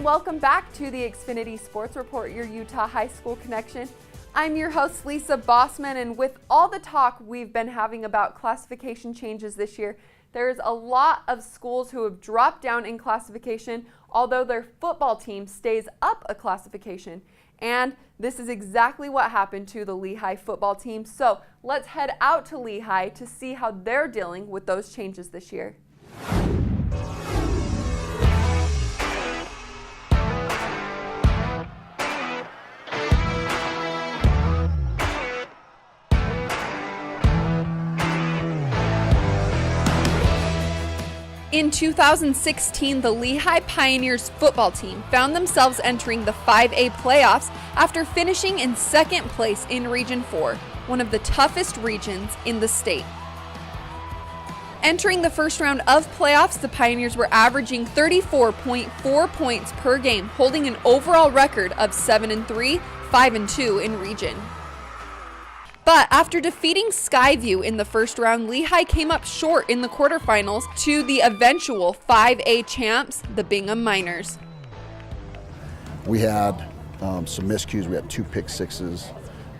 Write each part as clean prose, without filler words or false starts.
welcome back to the Xfinity Sports Report, your Utah High School connection. I'm your host, Lisa Bossman, and with all the talk we've been having about classification changes this year, there's a lot of schools who have dropped down in classification, although their football team stays up a classification. And this is exactly what happened to the Lehi football team. So let's head out to Lehi to see how they're dealing with those changes this year. In 2016, the Lehi Pioneers football team found themselves entering the 5A playoffs after finishing in second place in Region 4, one of the toughest regions in the state. Entering the first round of playoffs, the Pioneers were averaging 34.4 points per game, holding an overall record of 7-3, 5-2 in region. But after defeating Skyview in the first round, Lehi came up short in the quarterfinals to the eventual 5A champs, the Bingham Miners. We had some miscues. We had 2 pick sixes.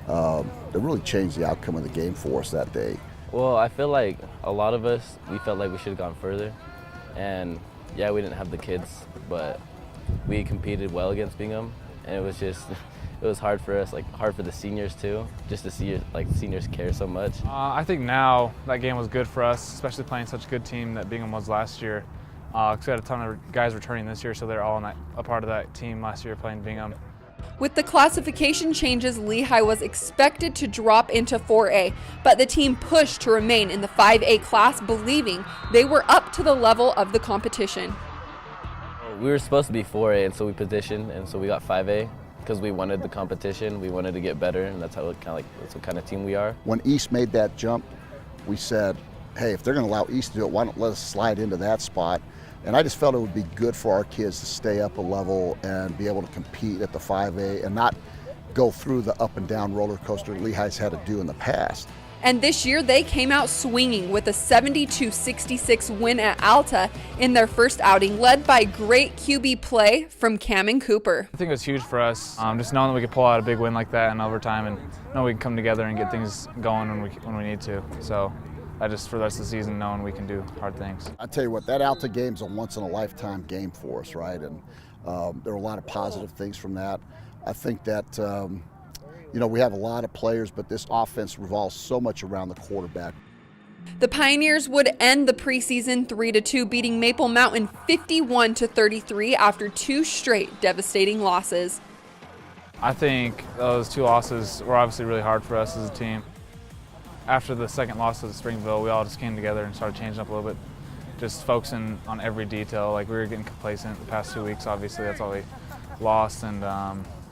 That really changed the outcome of the game for us that day. Well, I feel like a lot of us, we felt like we should have gone further. And yeah, we didn't have the kids, but we competed well against Bingham. And it was just, it was hard for us, hard for the seniors too, just to see the seniors care so much. I think now that game was good for us, especially playing such a good team that Bingham was last year. Because we had a ton of guys returning this year, so they're all a part of that team last year playing Bingham. With the classification changes, Lehi was expected to drop into 4A, but the team pushed to remain in the 5A class, believing they were up to the level of the competition. We were supposed to be 4A, and so we petitioned, and so we got 5A. Because we wanted the competition, we wanted to get better, and that's how that's what kind of team we are. When East made that jump, we said, hey, if they're going to allow East to do it, why don't let us slide into that spot? And I just felt it would be good for our kids to stay up a level and be able to compete at the 5A and not go through the up and down roller coaster Lehi's had to do in the past. And this year, they came out swinging with a 72-66 win at Alta in their first outing, led by great QB play from Cam and Cooper. I think it was huge for us, just knowing that we could pull out a big win like that in overtime and know we can come together and get things going when we need to. So I just, for the rest of the season, knowing we can do hard things. I tell you what, that Alta game's a once-in-a-lifetime game for us, right? And there are a lot of positive things from that. I think that we have a lot of players, but this offense revolves so much around the quarterback. The Pioneers would end the preseason 3-2, beating Maple Mountain 51-33 after 2 straight devastating losses. I think those 2 losses were obviously really hard for us as a team. After the second loss to Springville, we all just came together and started changing up a little bit, just focusing on every detail. We were getting complacent the past 2 weeks, obviously, that's all we lost, and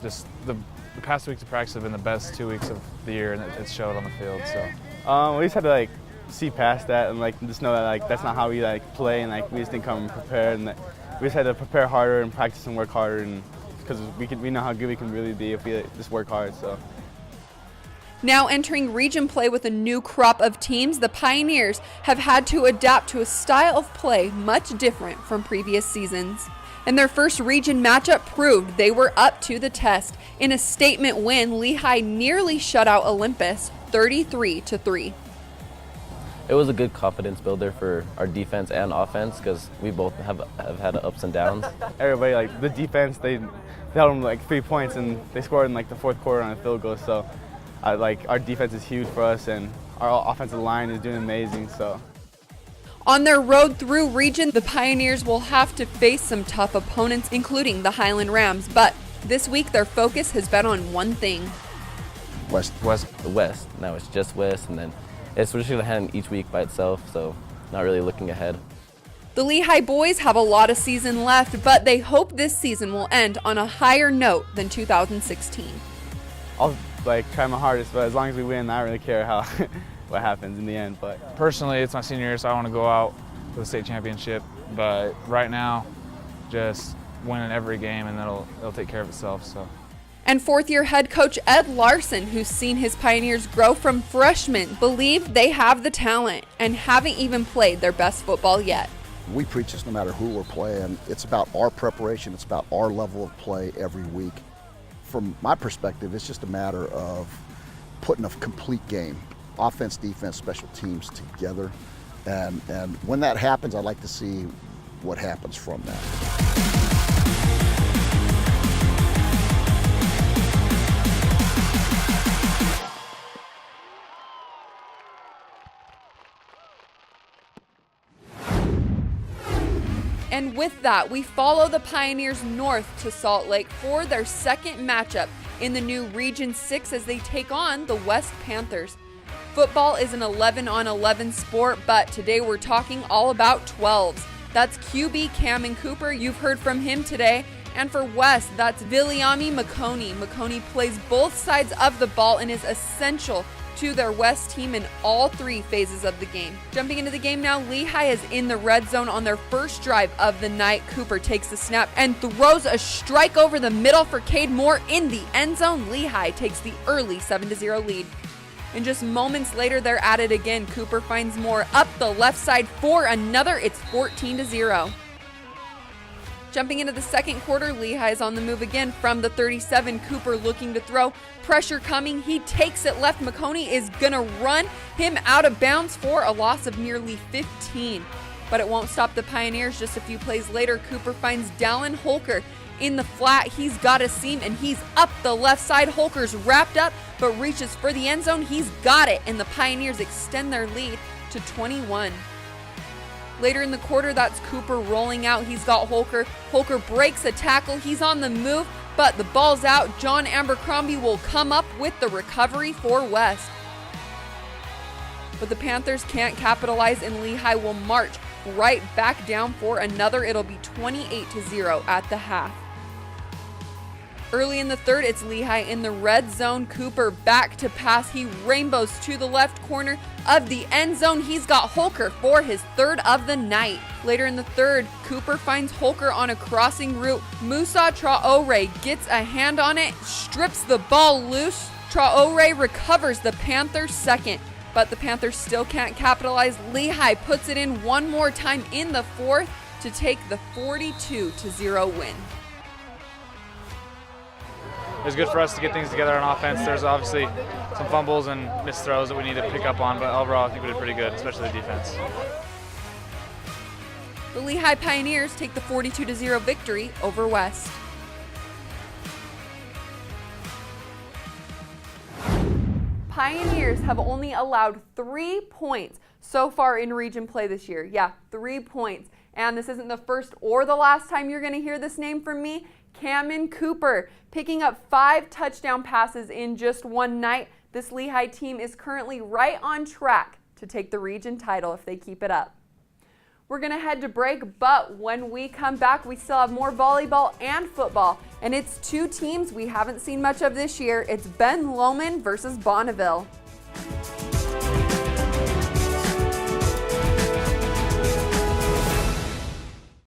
just the past 2 weeks of practice have been the best 2 weeks of the year, and it showed on the field. So we just had to see past that and just know that that's not how we play, and we just didn't come prepared, and we just had to prepare harder and practice and work harder, and because we know how good we can really be if we just work hard. So. Now entering region play with a new crop of teams, the Pioneers have had to adapt to a style of play much different from previous seasons. And their first region matchup proved they were up to the test. In a statement win, Lehi nearly shut out Olympus 33-3. It was a good confidence builder for our defense and offense because we both have had ups and downs. Everybody, the defense, they held them 3 points and they scored in the fourth quarter on a field goal. So our defense is huge for us and our offensive line is doing amazing. So. On their road through region, the Pioneers will have to face some tough opponents, including the Highland Rams. But this week, their focus has been on one thing. West. The West. Now it's just West, and then it's just going to happen each week by itself, so not really looking ahead. The Lehi boys have a lot of season left, but they hope this season will end on a higher note than 2016. I'll try my hardest, but as long as we win, I don't really care how what happens in the end. But personally, it's my senior year, so I want to go out with a state championship. But right now, just winning every game, and it'll take care of itself. So. And fourth-year head coach Ed Larson, who's seen his Pioneers grow from freshmen, believe they have the talent and haven't even played their best football yet. we preach this no matter who we're playing. It's about our preparation. It's about our level of play every week. From my perspective, it's just a matter of putting a complete game, offense, defense, special teams together. And when that happens, I'd like to see what happens from that. And with that, we follow the Pioneers north to Salt Lake for their second matchup in the new Region 6 as they take on the West Panthers. Football is an 11-on-11 sport, but today we're talking all about 12s. That's QB Cameron Cooper, you've heard from him today. And for West, that's Viliami McConey. McConey plays both sides of the ball and is essential to their West team in all three phases of the game. Jumping into the game now, Lehi is in the red zone on their first drive of the night. Cooper takes the snap and throws a strike over the middle for Cade Moore in the end zone. Lehi takes the early 7-0 lead. And just moments later, they're at it again. Cooper finds Moore up the left side for another. It's 14-0. Jumping into the second quarter, Lehi is on the move again from the 37. Cooper looking to throw. Pressure coming. He takes it left. McConey is going to run him out of bounds for a loss of nearly 15. But it won't stop the Pioneers. Just a few plays later, Cooper finds Dallin Holker in the flat. He's got a seam and he's up the left side. Holker's wrapped up but reaches for the end zone. He's got it, and the Pioneers extend their lead to 21. Later in the quarter, that's Cooper rolling out. He's got Holker. Holker breaks a tackle. He's on the move, but the ball's out. John Abercrombie will come up with the recovery for West. But the Panthers can't capitalize, and Lehi will march right back down for another. It'll be 28-0 at the half. Early in the third, it's Lehi in the red zone. Cooper back to pass. He rainbows to the left corner of the end zone. He's got Holker for his third of the night. Later in the third, Cooper finds Holker on a crossing route. Musa Traore gets a hand on it, strips the ball loose. Traore recovers the Panthers' second, but the Panthers still can't capitalize. Lehi puts it in one more time in the fourth to take the 42-0 win. It was good for us to get things together on offense. There's obviously some fumbles and missed throws that we need to pick up on, but overall I think we did pretty good, especially the defense. The Lehi Pioneers take the 42-0 victory over West. Pioneers have only allowed 3 points so far in region play this year. Yeah, 3 points. And this isn't the first or the last time you're going to hear this name from me. Cameron Cooper picking up 5 touchdown passes in just one night. This Lehi team is currently right on track to take the region title if they keep it up. We're going to head to break, but when we come back, we still have more volleyball and football. And it's 2 teams we haven't seen much of this year. It's Ben Lomond versus Bonneville.